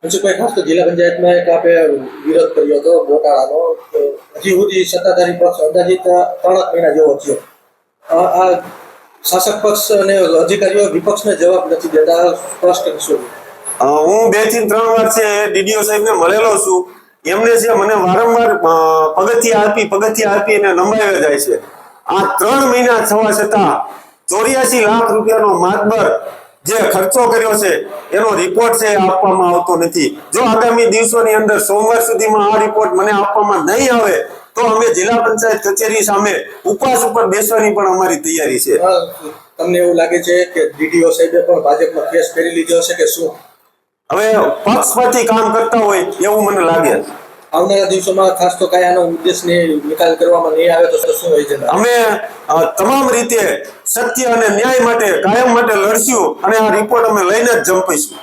મનસુખભાઈ, ખાસ તો જિલ્લા પંચાયતમાં એક આપે વિરોધ કર્યો હતો ગોટાળાનો. તો હજી સુધી સત્તાધારી પક્ષ અંદાજિત 3 મહિના જેવો થયો. આ શાસક પક્ષ અને અધિકારીઓ વિપક્ષને જવાબ નથી દેતા. સ્પષ્ટ શું? હું 2 થી 3 વાર છે ડીડીઓ સાહેબને મળેલો છું. એમને છે મને વારંવાર પગથિયા આપી અને લંબાવ્યા જાય છે. આ 3 મહિના થવા છતાં 84 લાખ રૂપિયાનો માતબર જે ખર્ચો કર્યો છે એનો રિપોર્ટ છે આપવામાં આવતો નથી. જો આગામી દિવસોની અંદર સોમવાર સુધીમાં આ રિપોર્ટ મને આપવામાં નહીં આવે તો અમે જિલ્લા પંચાયત કચેરી સામે ઉપવાસ ઉપર બેસવાની પણ અમારી તૈયારી છે. તમને એવું લાગે છે કે ડીડીઓ સાહેબે પણ ભાજપનો કેસ કરી લીધો છે કે શું? હવે પક્ષપાતી કામ કરતા હોય એવું મને લાગે. આવનારા દિવસોમાં ખાસ તો કઈ આનો ઉદ્દેશની નિકાલ કરવામાં નહીં આવે તો શું હોય છે? અમે તમામ રીતે સત્ય અને ન્યાય માટે કાયમ માટે લડશું અને આ રિપોર્ટ અમે લઈને જ જંપીશું.